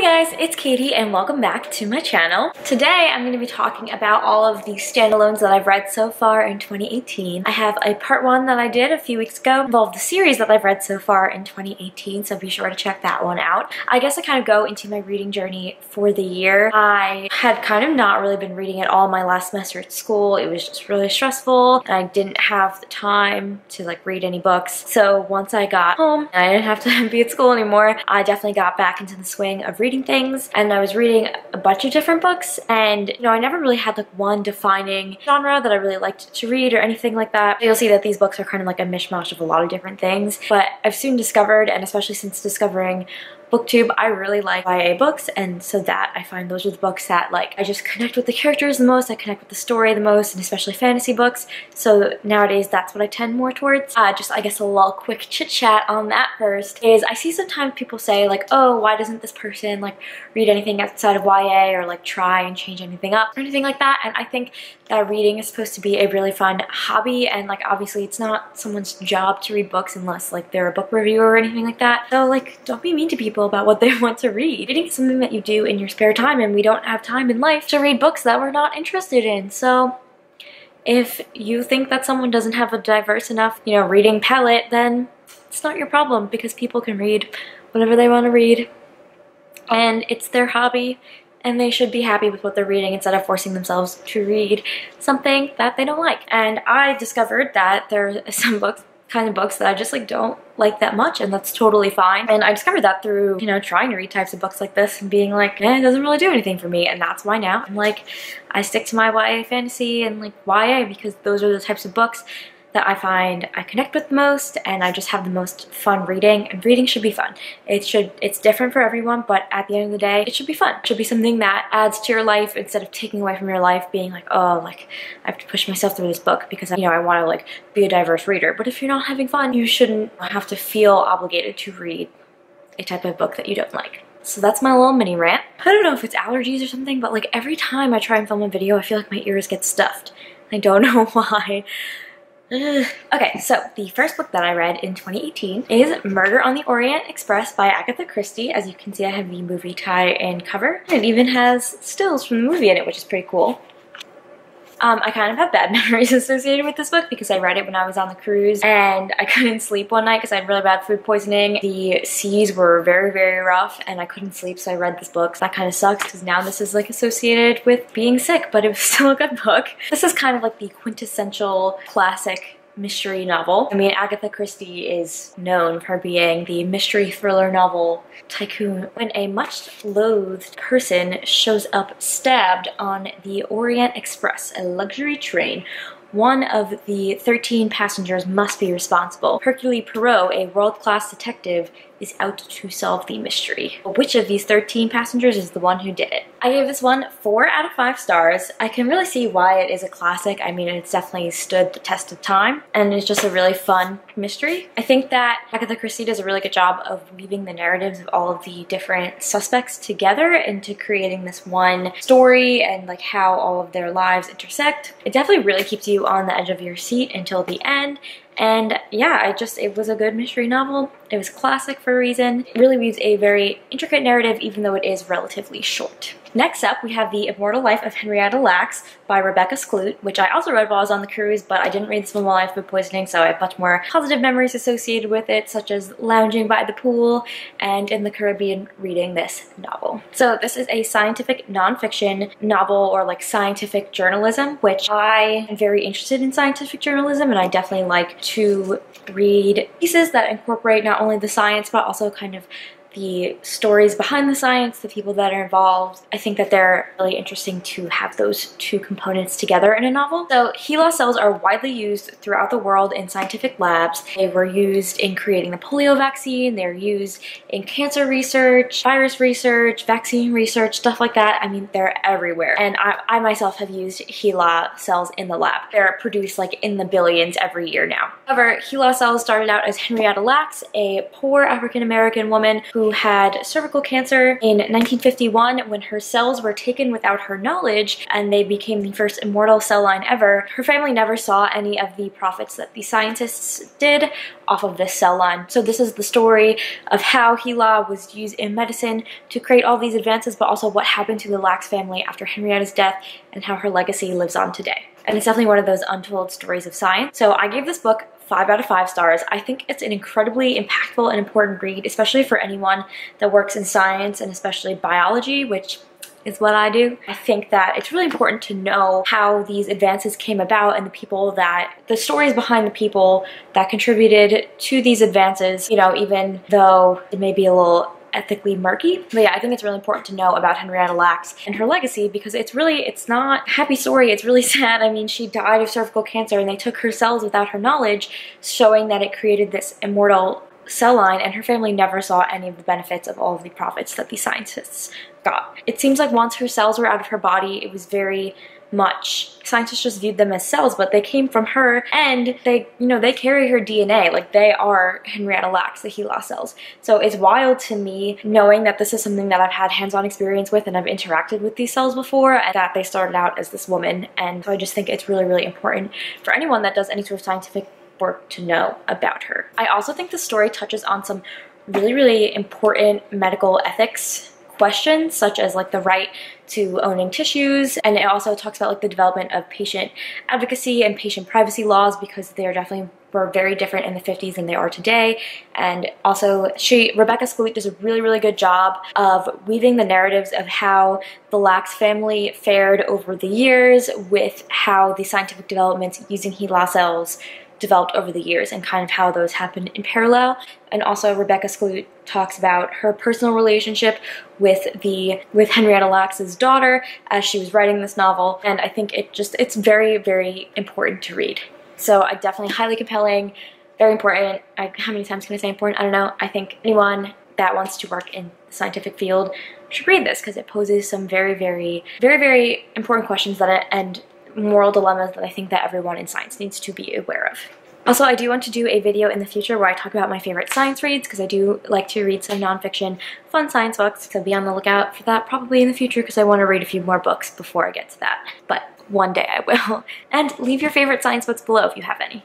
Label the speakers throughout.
Speaker 1: Hey guys, it's Katie and welcome back to my channel. Today I'm going to be talking about all of the standalones that I've read so far in 2018. I have a part 1 that I did a few weeks ago, involved the series that I've read so far in 2018, so be sure to check that one out. I guess I kind of go into my reading journey for the year. I had kind of not really been reading at all my last semester at school. It was just really stressful and I didn't have the time to read any books. So once I got home and I didn't have to be at school anymore, I definitely got back into the swing of reading things, and I was reading a bunch of different books, and I never really had one defining genre that I really liked to read or anything like that. You'll see that these books are kind of a mishmash of a lot of different things, but I've soon discovered, and especially since discovering BookTube, I really like YA books, and so that I find those are the books that I just connect with the characters the most, I connect with the story the most, and especially fantasy books. So nowadays that's what I tend more towards. Just I guess a little quick chit chat on that first is I see sometimes people say oh, why doesn't this person read anything outside of YA or try and change anything up or anything like that, and I think that reading is supposed to be a really fun hobby, and obviously it's not someone's job to read books unless they're a book reviewer or anything like that. So don't be mean to people about what they want to read. Reading is something that you do in your spare time, and we don't have time in life to read books that we're not interested in. So if you think that someone doesn't have a diverse enough, reading palette, then it's not your problem, because people can read whatever they want to read, and it's their hobby, and they should be happy with what they're reading instead of forcing themselves to read something that they don't like. And I discovered that there are some kinds of books that I just don't like that much, and that's totally fine. And I discovered that through, trying to read types of books like this and being it doesn't really do anything for me, and that's why now I'm I stick to my YA fantasy and YA, because those are the types of books that I find I connect with the most, and I just have the most fun reading, and reading should be fun. It's different for everyone, but at the end of the day, it should be fun. It should be something that adds to your life instead of taking away from your life, being oh, I have to push myself through this book because, I want to be a diverse reader. But if you're not having fun, you shouldn't have to feel obligated to read a type of book that you don't like. So that's my little mini rant. I don't know if it's allergies or something, but every time I try and film a video, I feel my ears get stuffed. I don't know why. Okay, so the first book that I read in 2018 is Murder on the Orient Express by Agatha Christie. As you can see, I have the movie tie-in cover. It even has stills from the movie in it, which is pretty cool. I kind of have bad memories associated with this book because I read it when I was on the cruise and I couldn't sleep one night because I had really bad food poisoning. The seas were very, very rough and I couldn't sleep, so I read this book. So that kind of sucks because now this is associated with being sick, but it was still a good book. This is kind of the quintessential classic mystery novel. I mean, Agatha Christie is known for being the mystery thriller novel tycoon. When a much loathed person shows up stabbed on the Orient Express, a luxury train, one of the 13 passengers must be responsible. Hercule Poirot, a world-class detective, is out to solve the mystery. Which of these 13 passengers is the one who did it? I gave this one 4 out of 5 stars. I can really see why it is a classic. I mean, it's definitely stood the test of time, and it's just a really fun mystery. I think that Agatha Christie does a really good job of weaving the narratives of all of the different suspects together into creating this one story and how all of their lives intersect. It definitely really keeps you on the edge of your seat until the end. And yeah, it was a good mystery novel. It was classic for a reason. It really weaves a very intricate narrative, even though it is relatively short. Next up, we have The Immortal Life of Henrietta Lacks by Rebecca Skloot, which I also read while I was on the cruise, but I didn't read this one while I had food poisoning, so I have much more positive memories associated with it, such as lounging by the pool and in the Caribbean reading this novel. So this is a scientific nonfiction novel, or scientific journalism, which I am very interested in scientific journalism, and I definitely like to read pieces that incorporate not only the science, but also kind of the stories behind the science, the people that are involved. I think that they're really interesting to have those two components together in a novel. So HeLa cells are widely used throughout the world in scientific labs. They were used in creating the polio vaccine, they're used in cancer research, virus research, vaccine research, stuff like that. I mean, they're everywhere. And I myself have used HeLa cells in the lab. They're produced in the billions every year now. However, HeLa cells started out as Henrietta Lacks, a poor African-American woman who who had cervical cancer in 1951 when her cells were taken without her knowledge and they became the first immortal cell line ever. Her family never saw any of the profits that the scientists did off of this cell line. So this is the story of how HeLa was used in medicine to create all these advances, but also what happened to the Lacks family after Henrietta's death and how her legacy lives on today. And it's definitely one of those untold stories of science. So I gave this book 5 out of 5 stars. I think it's an incredibly impactful and important read, especially for anyone that works in science and especially biology, which is what I do. I think that it's really important to know how these advances came about and the stories behind the people that contributed to these advances, you know, even though it may be a little ethically murky. But yeah, I think it's really important to know about Henrietta Lacks and her legacy because it's not a happy story, it's really sad. I mean, she died of cervical cancer and they took her cells without her knowledge, showing that it created this immortal cell line, and her family never saw any of the benefits of all of the profits that the scientists got. It seems like once her cells were out of her body, it was very much, scientists just viewed them as cells, but they came from her and they carry her DNA. Like, they are Henrietta Lacks, the HeLa cells. So it's wild to me knowing that this is something that I've had hands-on experience with and I've interacted with these cells before, and that they started out as this woman. And so I just think it's really, really important for anyone that does any sort of scientific work to know about her. I also think the story touches on some really, really important medical ethics questions, such as like the right to owning tissues, and it also talks about like the development of patient advocacy and patient privacy laws, because they were very different in the 50s than they are today. And also Rebecca Skloot does a really, really good job of weaving the narratives of how the Lacks family fared over the years with how the scientific developments using HeLa cells developed over the years and kind of how those happened in parallel. And also Rebecca Skloot talks about her personal relationship with Henrietta Lacks' daughter as she was writing this novel, and I think it's very, very important to read. So I definitely, highly compelling, very important. How many times can I say important? I don't know. I think anyone that wants to work in the scientific field should read this because it poses some very, very, very, very important questions and moral dilemmas that I think that everyone in science needs to be aware of. Also, I do want to do a video in the future where I talk about my favorite science reads, because I do like to read some nonfiction, fun science books, so be on the lookout for that probably in the future because I want to read a few more books before I get to that. But one day I will. And leave your favorite science books below if you have any.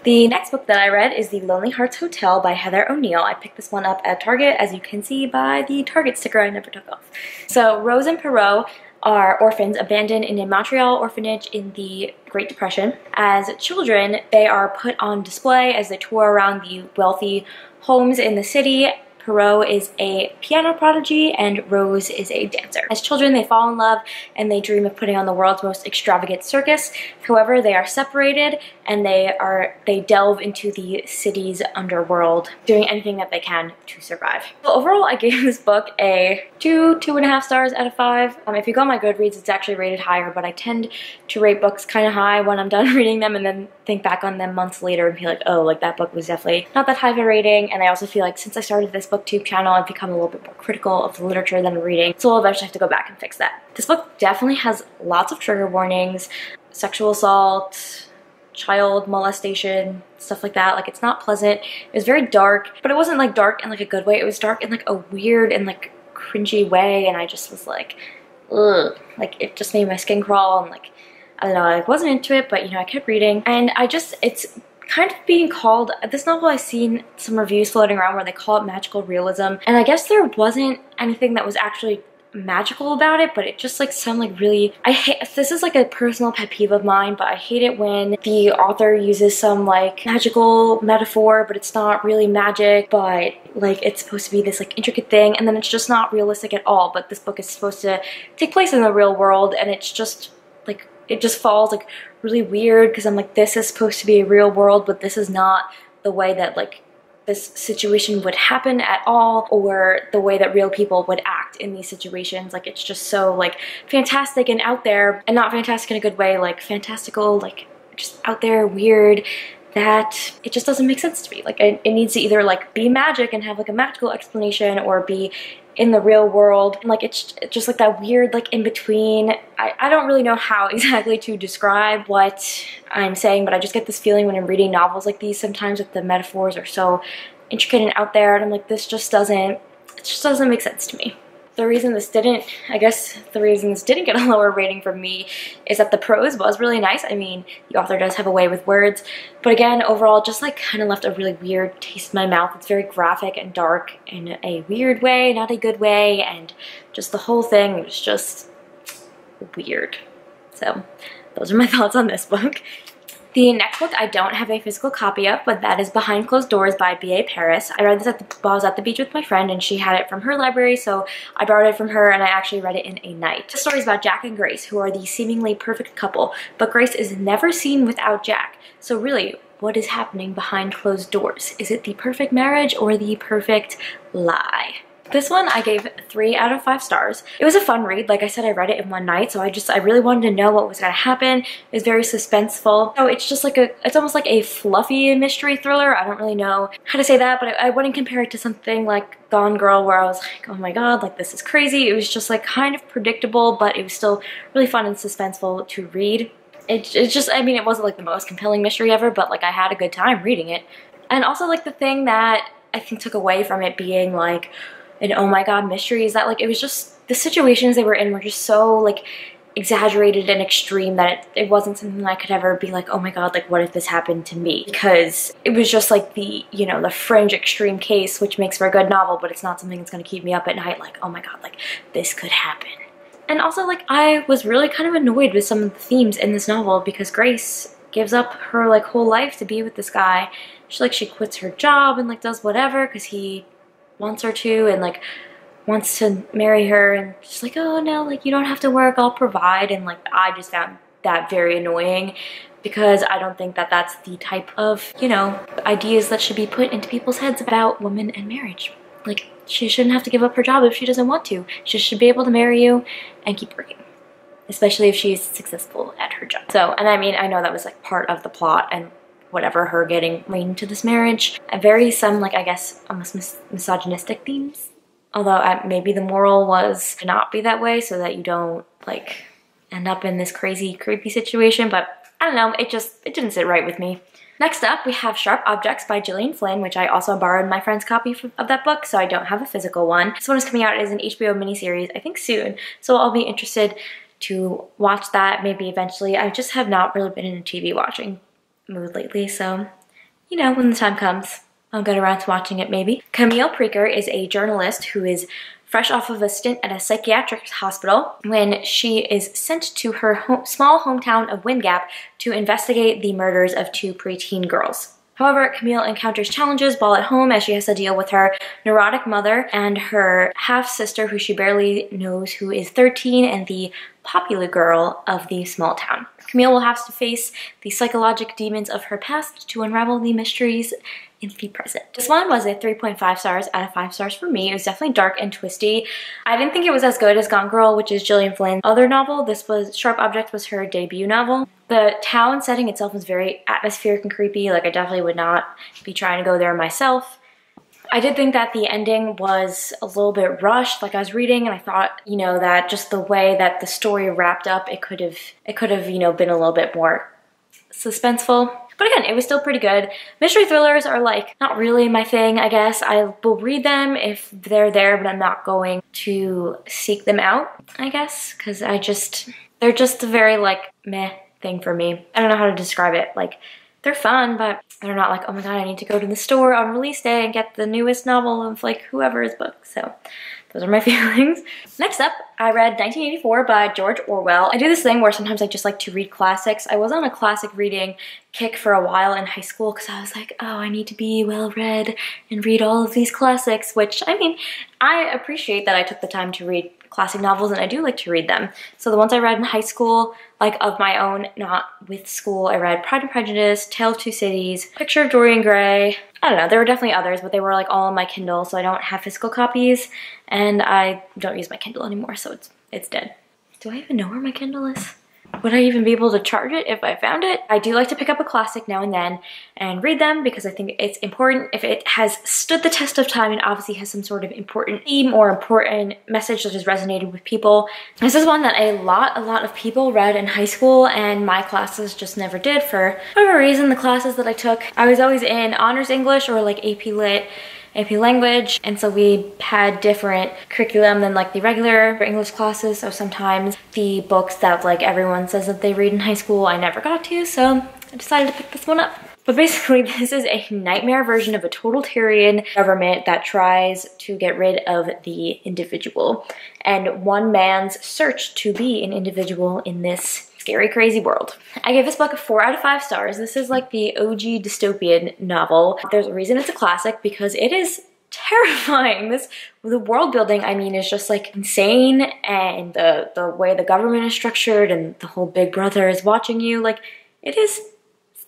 Speaker 1: The next book that I read is The Lonely Hearts Hotel by Heather O'Neill. I picked this one up at Target, as you can see by the Target sticker I never took off. So Rose and Perot are orphans abandoned in a Montreal orphanage in the Great Depression. As children, they are put on display as they tour around the wealthy homes in the city. Perot is a piano prodigy and Rose is a dancer. As children, they fall in love and they dream of putting on the world's most extravagant circus. However, they are separated and they delve into the city's underworld, doing anything that they can to survive. So overall, I gave this book a 2.5 stars out of 5. If you go on my Goodreads, it's actually rated higher, but I tend to rate books kind of high when I'm done reading them and then think back on them months later and be like, oh, like that book was definitely not that high of a rating. And I also feel like since I started this booktube channel, I've become a little bit more critical of the literature that I'm reading, so I'll eventually have to go back and fix that. This book definitely has lots of trigger warnings, sexual assault, child molestation, stuff like that. Like, it's not pleasant. It was very dark, but it wasn't like dark in like a good way. It was dark in like a weird and like cringy way, and I just was like, ugh. Like, it just made my skin crawl, and like, I don't know, I wasn't into it, but you know, I kept reading, and it's kind of being called, this novel, I've seen some reviews floating around where they call it magical realism, and I guess there wasn't anything that was actually magical about it, but it just like sounded like really, this is like a personal pet peeve of mine, but I hate it when the author uses some like magical metaphor, but it's not really magic, but like it's supposed to be this like intricate thing, and then it's just not realistic at all. But this book is supposed to take place in the real world, and it's just like, it just falls like really weird, because I'm like, this is supposed to be a real world, but this is not the way that like this situation would happen at all, or the way that real people would act in these situations. Like, it's just so like fantastic and out there, and not fantastic in a good way, like fantastical, like just out there, weird, that it just doesn't make sense to me. Like, it needs to either like be magic and have like a magical explanation, or be in the real world. And like, it's just like that weird like in between. I don't really know how exactly to describe what I'm saying, but I just get this feeling when I'm reading novels like these sometimes that the metaphors are so intricate and out there, and I'm like, this just doesn't it just doesn't make sense to me. The reason this didn't, I guess the reason this didn't get a lower rating from me is that the prose was really nice. I mean, the author does have a way with words, but again, overall, just like kind of left a really weird taste in my mouth. It's very graphic and dark in a weird way, not a good way, and just the whole thing was just weird. So those are my thoughts on this book. The next book I don't have a physical copy of, but that is Behind Closed Doors by B.A. Paris. I read this while I was at the beach with my friend, and she had it from her library, so I borrowed it from her, and I actually read it in a night. The story is about Jack and Grace, who are the seemingly perfect couple, but Grace is never seen without Jack. So really, what is happening behind closed doors? Is it the perfect marriage or the perfect lie? This one I gave 3 out of 5 stars. It was a fun read. Like I said, I read it in one night, so I really wanted to know what was going to happen. It was very suspenseful. So it's just like it's almost like a fluffy mystery thriller. I don't really know how to say that, but I wouldn't compare it to something like Gone Girl, where I was like, oh my god, like this is crazy. It was just like kind of predictable, but it was still really fun and suspenseful to read. It's just, I mean, it wasn't like the most compelling mystery ever, but like I had a good time reading it. And also like the thing that I think took away from it being like an oh my god mystery is that like it was just the situations they were in were just so like exaggerated and extreme that it wasn't something I could ever be like, oh my god, like what if this happened to me? Because it was just like the, you know, the fringe extreme case, which makes for a good novel, but it's not something that's going to keep me up at night like, oh my god, like this could happen. And also like I was really kind of annoyed with some of the themes in this novel because Grace gives up her like whole life to be with this guy. She quits her job and like does whatever because he wants her to, and like wants to marry her, and she's like, oh no, like you don't have to work, I'll provide. And like I just found that very annoying because I don't think that that's the type of, you know, ideas that should be put into people's heads about women and marriage. Like she shouldn't have to give up her job if she doesn't want to. She should be able to marry you and keep working, especially if she's successful at her job. So, and I mean, I know that was like part of the plot and whatever, her getting right into this marriage. Very some like, I guess, almost misogynistic themes. Although maybe the moral was to not be that way so that you don't like end up in this crazy, creepy situation. But I don't know, it didn't sit right with me. Next up, we have Sharp Objects by Gillian Flynn, which I also borrowed my friend's copy of that book, so I don't have a physical one. This one is coming out as an HBO miniseries, I think soon, so I'll be interested to watch that maybe eventually. I just have not really been in a TV watching mood lately, so you know, when the time comes, I'll get around to watching it maybe. Camille Preaker is a journalist who is fresh off of a stint at a psychiatric hospital when she is sent to her small hometown of Wind Gap to investigate the murders of 2 preteen girls. However, Camille encounters challenges while at home as she has to deal with her neurotic mother and her half-sister, who she barely knows, who is 13 and the popular girl of the small town. Camille will have to face the psychological demons of her past to unravel the mysteries in the present. This one was a 3.5 stars out of 5 stars for me. It was definitely dark and twisty. I didn't think it was as good as Gone Girl, which is Gillian Flynn's other novel. Sharp Object was her debut novel. The town setting itself was very atmospheric and creepy. Like I definitely would not be trying to go there myself. I did think that the ending was a little bit rushed. Like I was reading and I thought, you know, that just the way that the story wrapped up, it could have, you know, been a little bit more suspenseful. But again, it was still pretty good. Mystery thrillers are like not really my thing, I guess. I will read them if they're there, but I'm not going to seek them out, I guess, because they're just a very like meh thing for me. I don't know how to describe it. Like they're fun, but they're not like, oh my god, I need to go to the store on release day and get the newest novel of like whoever's book. So those are my feelings. Next up, I read 1984 by George Orwell. I do this thing where sometimes I just like to read classics. I was on a classic reading kick for a while in high school because I was like, oh, I need to be well read and read all of these classics, which I mean, I appreciate that I took the time to read classic novels and I do like to read them. So the ones I read in high school, like of my own, not with school, I read Pride and Prejudice, Tale of Two Cities, Picture of Dorian Gray. I don't know, there were definitely others, but they were like all on my Kindle, so I don't have physical copies and I don't use my Kindle anymore, so it's dead. Do I even know where my Kindle is? Would I even be able to charge it if I found it? I do like to pick up a classic now and then and read them because I think it's important. If it has stood the test of time and obviously has some sort of important theme or important message that has resonated with people. This is one that a lot of people read in high school and my classes just never did for whatever reason. The classes that I took, I was always in honors English or like AP Lit, AP language, and so we had different curriculum than like the regular English classes. So sometimes the books that like everyone says that they read in high school, I never got to, so I decided to pick this one up. But basically, this is a nightmare version of a totalitarian government that tries to get rid of the individual and one man's search to be an individual in this scary, crazy world. I gave this book a 4 out of 5 stars. This is like the OG dystopian novel. There's a reason it's a classic because it is terrifying. The world building, I mean, is just like insane, and the way the government is structured and the whole Big Brother is watching you, like, it is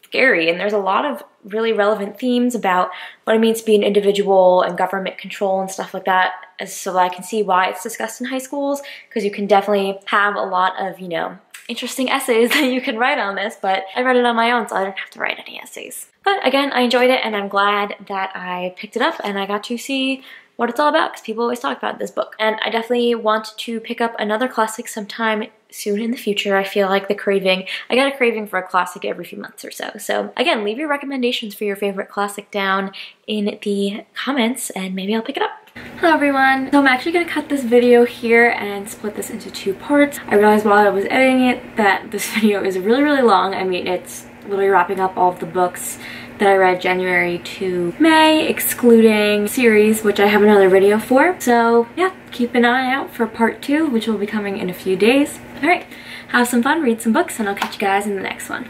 Speaker 1: scary. And there's a lot of really relevant themes about what it means to be an individual and government control and stuff like that, so that I can see why it's discussed in high schools, because you can definitely have a lot of, you know, interesting essays that you can write on this, but I read it on my own, so I didn't have to write any essays. But again, I enjoyed it, and I'm glad that I picked it up and I got to see what it's all about, because people always talk about this book. And I definitely want to pick up another classic sometime soon in the future. I feel like I got a craving for a classic every few months or so. So again, leave your recommendations for your favorite classic down in the comments, and maybe I'll pick it up. Hello everyone. So I'm actually going to cut this video here and split this into 2 parts. I realized while I was editing it that this video is really, really long. I mean, it's literally wrapping up all of the books that I read January to May, excluding series, which I have another video for. So yeah, keep an eye out for part 2, which will be coming in a few days. Alright, have some fun, read some books, and I'll catch you guys in the next one.